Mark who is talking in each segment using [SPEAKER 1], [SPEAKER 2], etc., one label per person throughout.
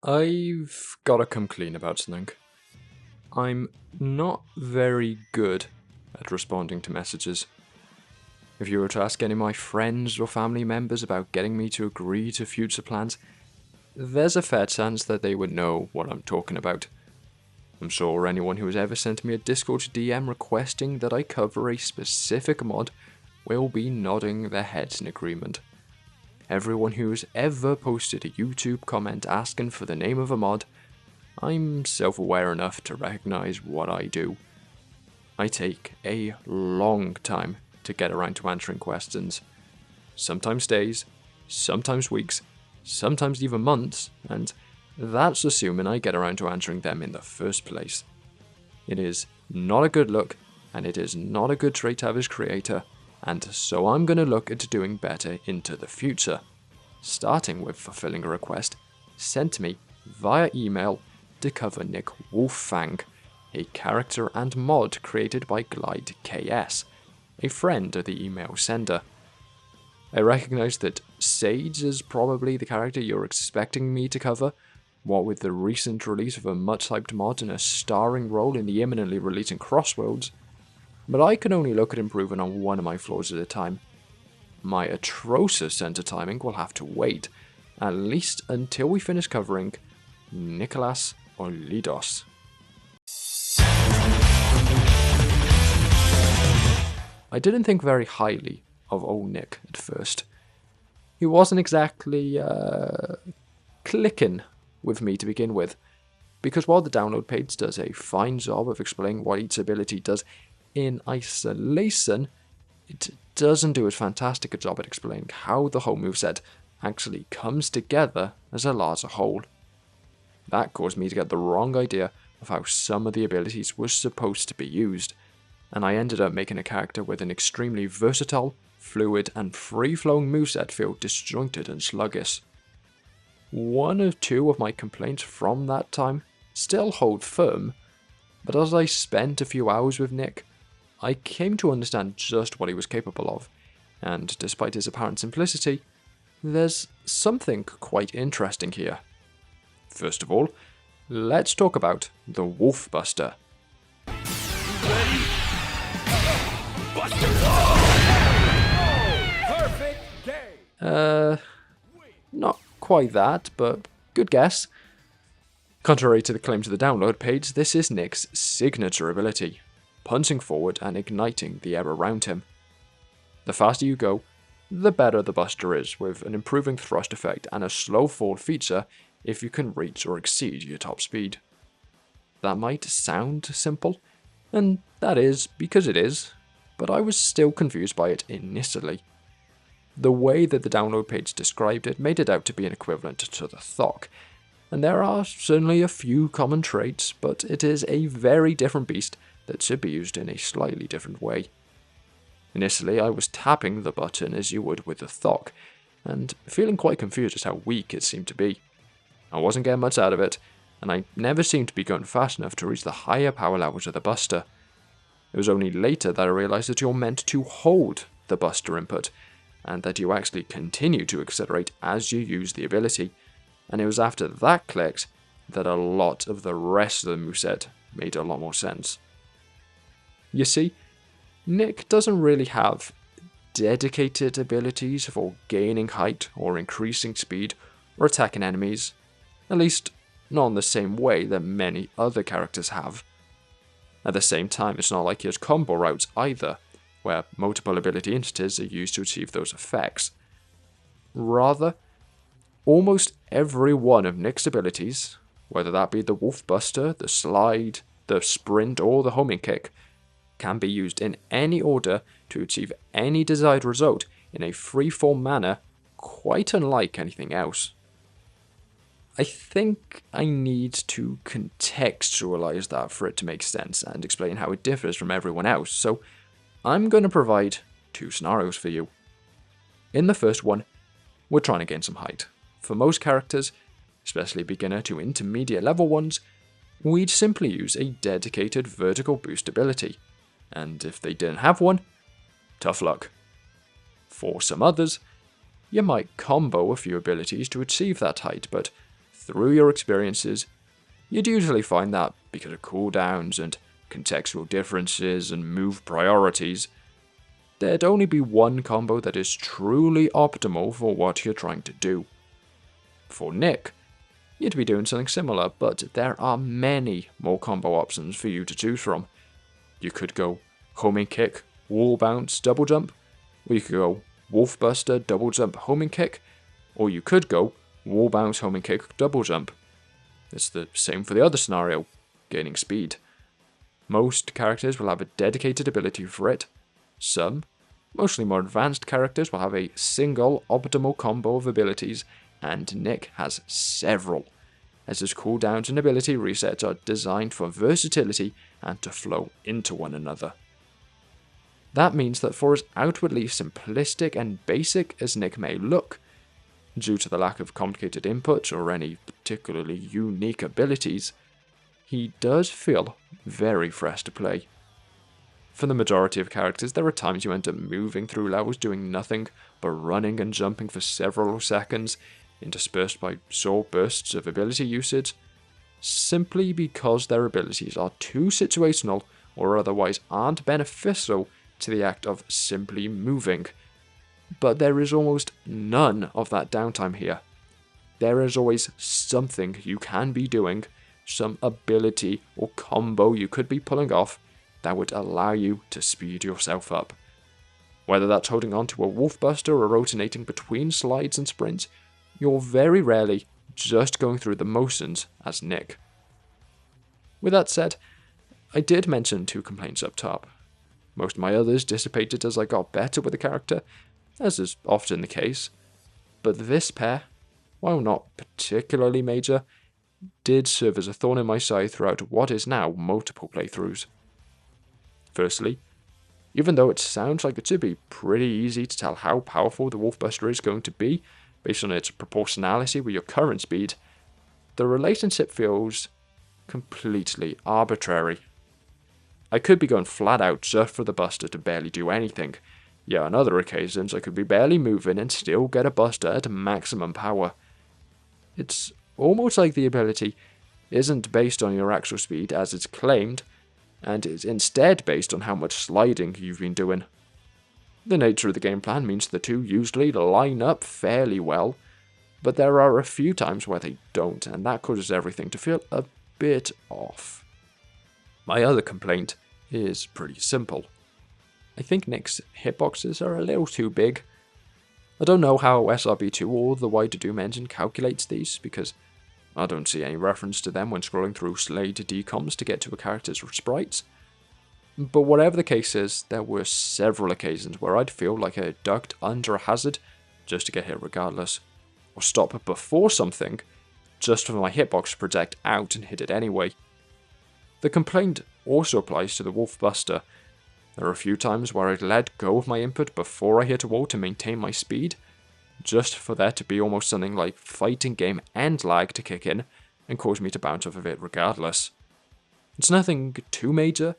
[SPEAKER 1] I've gotta come clean about something. I'm not very good at responding to messages. If you were to ask any of my friends or family members about getting me to agree to future plans, there's a fair chance that they would know what I'm talking about. I'm sure anyone who has ever sent me a Discord DM requesting that I cover a specific mod will be nodding their heads in agreement. Everyone who has ever posted a YouTube comment asking for the name of a mod, I'm self-aware enough to recognize what I do. I take a long time to get around to answering questions. Sometimes days, sometimes weeks, sometimes even months, and that's assuming I get around to answering them in the first place. It is not a good look, and it is not a good trait to have as creator, and so I'm going to look at doing better into the future, starting with fulfilling a request sent to me via email to cover Nick WolfFang, a character and mod created by Glide KS, a friend of the email sender. I recognise that Sage is probably the character you're expecting me to cover, what with the recent release of a much hyped mod and a starring role in the imminently releasing Crossworlds, but I can only look at improving on one of my flaws at a time. My atrocious center timing will have to wait, at least until we finish covering Nicholas Olidos. I didn't think very highly of old Nick at first. He wasn't exactly clicking with me to begin with, because while the download page does a fine job of explaining what each ability does in isolation, it doesn't do as fantastic a job at explaining how the whole moveset actually comes together as a larger whole. That caused me to get the wrong idea of how some of the abilities were supposed to be used, and I ended up making a character with an extremely versatile, fluid, and free-flowing moveset feel disjointed and sluggish. One or two of my complaints from that time still hold firm, but as I spent a few hours with Nick, I came to understand just what he was capable of, and despite his apparent simplicity, there's something quite interesting here. First of all, let's talk about the Wolf Buster.
[SPEAKER 2] Ready? Buster! Perfect game!
[SPEAKER 1] Not quite that, but good guess. Contrary to the claims of the download page, this is Nick's signature ability, punching forward and igniting the air around him. The faster you go, the better the Buster is, with an improving thrust effect and a slow fall feature if you can reach or exceed your top speed. That might sound simple, and that is because it is, but I was still confused by it initially. The way that the download page described it made it out to be an equivalent to the Thok, and there are certainly a few common traits, but it is a very different beast that should be used in a slightly different way. Initially, I was tapping the button as you would with the Thok, and feeling quite confused as how weak it seemed to be. I wasn't getting much out of it, and I never seemed to be going fast enough to reach the higher power levels of the Buster. It was only later that I realised that you're meant to hold the Buster input, and that you actually continue to accelerate as you use the ability, and it was after that clicked that a lot of the rest of the moveset made a lot more sense. You see, Nick doesn't really have dedicated abilities for gaining height or increasing speed or attacking enemies, at least not in the same way that many other characters have. At the same time, it's not like he has combo routes either, where multiple ability instances are used to achieve those effects. Rather, almost every one of Nick's abilities, whether that be the Wolf Buster, the Slide, the Sprint, or the Homing Kick, can be used in any order to achieve any desired result in a free-form manner, quite unlike anything else. I think I need to contextualize that for it to make sense and explain how it differs from everyone else, so I'm going to provide two scenarios for you. In the first one, we're trying to gain some height. For most characters, especially beginner to intermediate level ones, we'd simply use a dedicated vertical boost ability, and if they didn't have one, tough luck. For some others, you might combo a few abilities to achieve that height, but through your experiences, you'd usually find that because of cooldowns and contextual differences and move priorities, there'd only be one combo that is truly optimal for what you're trying to do. For Nick, you'd be doing something similar, but there are many more combo options for you to choose from. You could go homing kick, wall bounce, double jump, or you could go wolf buster, double jump, homing kick, or you could go wall bounce, homing kick, double jump. It's the same for the other scenario, gaining speed. Most characters will have a dedicated ability for it. Some, mostly more advanced characters, will have a single optimal combo of abilities, and Nick has several, as his cooldowns and ability resets are designed for versatility and to flow into one another. That means that for as outwardly simplistic and basic as Nick may look, due to the lack of complicated input or any particularly unique abilities, he does feel very fresh to play. For the majority of characters, there are times you end up moving through levels doing nothing but running and jumping for several seconds, interspersed by short bursts of ability usage, simply because their abilities are too situational or otherwise aren't beneficial to the act of simply moving. But there is almost none of that downtime here. There is always something you can be doing, some ability or combo you could be pulling off that would allow you to speed yourself up. Whether that's holding on to a wolf buster or rotating between slides and sprints, you're very rarely just going through the motions as Nick. With that said, I did mention 2 complaints up top. Most of my others dissipated as I got better with the character, as is often the case, but this pair, while not particularly major, did serve as a thorn in my side throughout what is now multiple playthroughs. Firstly, even though it sounds like it should be pretty easy to tell how powerful the Wolfbuster is going to be based on its proportionality with your current speed, the relationship feels completely arbitrary. I could be going flat out just for the buster to barely do anything, yet on other occasions I could be barely moving and still get a buster at maximum power. It's almost like the ability isn't based on your actual speed as it's claimed, and is instead based on how much sliding you've been doing. The nature of the game plan means the two usually line up fairly well, but there are a few times where they don't, and that causes everything to feel a bit off. My other complaint is pretty simple. I think Nick's hitboxes are a little too big. I don't know how SRB2 or the Wider Doom engine calculates these, because I don't see any reference to them when scrolling through Slade decoms to get to a character's sprites. But whatever the case is, there were several occasions where I'd feel like I had ducked under a hazard just to get hit regardless, or stop before something just for my hitbox to project out and hit it anyway. The complaint also applies to the Wolf Buster. There are a few times where I'd let go of my input before I hit a wall to maintain my speed, just for there to be almost something like fighting game end lag to kick in and cause me to bounce off of it regardless. It's nothing too major,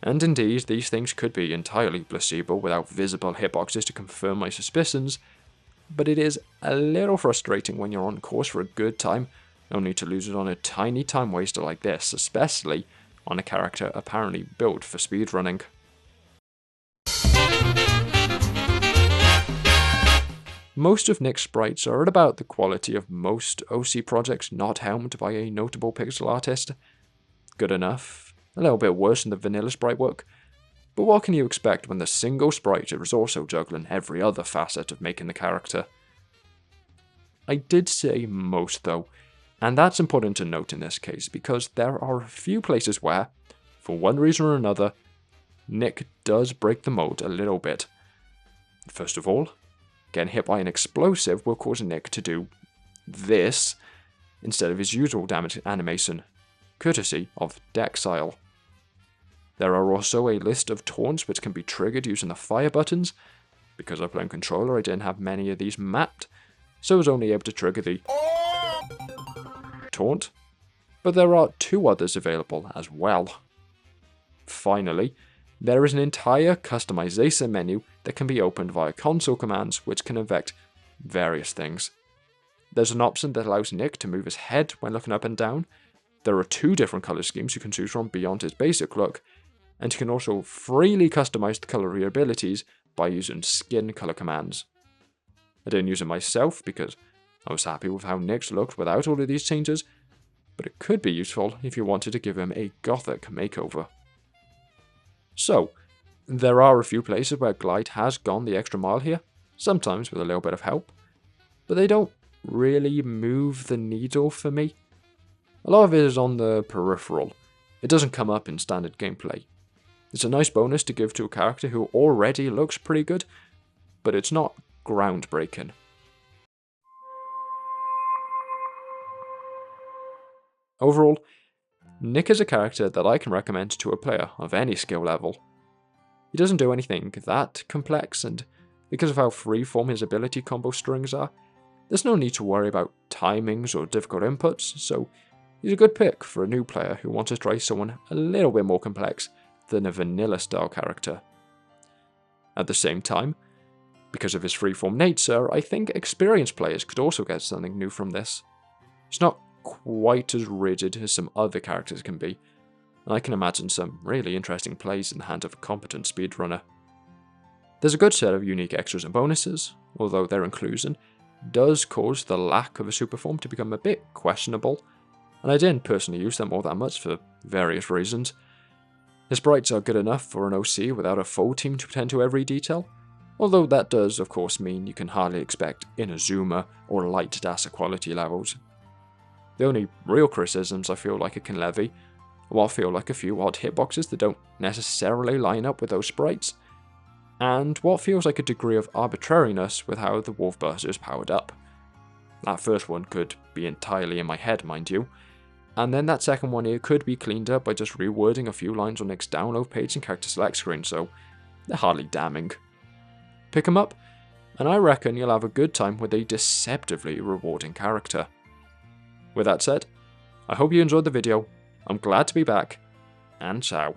[SPEAKER 1] and indeed these things could be entirely placebo without visible hitboxes to confirm my suspicions, but it is a little frustrating when you're on course for a good time, only to lose it on a tiny time waster like this, especially on a character apparently built for speedrunning. Most of Nick's sprites are at about the quality of most OC projects not helmed by a notable pixel artist. Good enough, a little bit worse than the vanilla sprite work, but what can you expect when the single sprite is also juggling every other facet of making the character? I did say most though, and that's important to note in this case because there are a few places where, for one reason or another, Nick does break the mold a little bit. First of all, getting hit by an explosive will cause Nick to do this instead of his usual damage animation, courtesy of Dexile. There are also a list of taunts which can be triggered using the fire buttons. Because I play on controller, I didn't have many of these mapped, so I was only able to trigger the taunt, but there are 2 others available as well. Finally, there is an entire customization menu that can be opened via console commands which can affect various things. There's an option that allows Nick to move his head when looking up and down. There are 2 different colour schemes you can choose from beyond his basic look, and you can also freely customise the colour of your abilities by using skin colour commands. I didn't use it myself because I was happy with how Nick's looked without all of these changes, but it could be useful if you wanted to give him a gothic makeover. So, there are a few places where Glide has gone the extra mile here, sometimes with a little bit of help, but they don't really move the needle for me. A lot of it is on the peripheral. It doesn't come up in standard gameplay. It's a nice bonus to give to a character who already looks pretty good, but it's not groundbreaking. Overall, Nick is a character that I can recommend to a player of any skill level. He doesn't do anything that complex, and because of how freeform his ability combo strings are, there's no need to worry about timings or difficult inputs, so he's a good pick for a new player who wants to try someone a little bit more complex than a vanilla style character. At the same time, because of his freeform nature, I think experienced players could also get something new from this. It's not quite as rigid as some other characters can be, and I can imagine some really interesting plays in the hand of a competent speedrunner. There's a good set of unique extras and bonuses, although their inclusion does cause the lack of a super form to become a bit questionable, and I didn't personally use them all that much for various reasons. The sprites are good enough for an OC without a full team to attend to every detail, although that does of course mean you can hardly expect Inazuma or light DASA quality levels. The only real criticisms I feel like it can levy are what feel like a few odd hitboxes that don't necessarily line up with those sprites, and what feels like a degree of arbitrariness with how the Wolf Burster is powered up. That first one could be entirely in my head, mind you, and then that second one here could be cleaned up by just rewording a few lines on Nick's download page and character select screen, so they're hardly damning. Pick 'em up, and I reckon you'll have a good time with a deceptively rewarding character. With that said, I hope you enjoyed the video, I'm glad to be back, and ciao.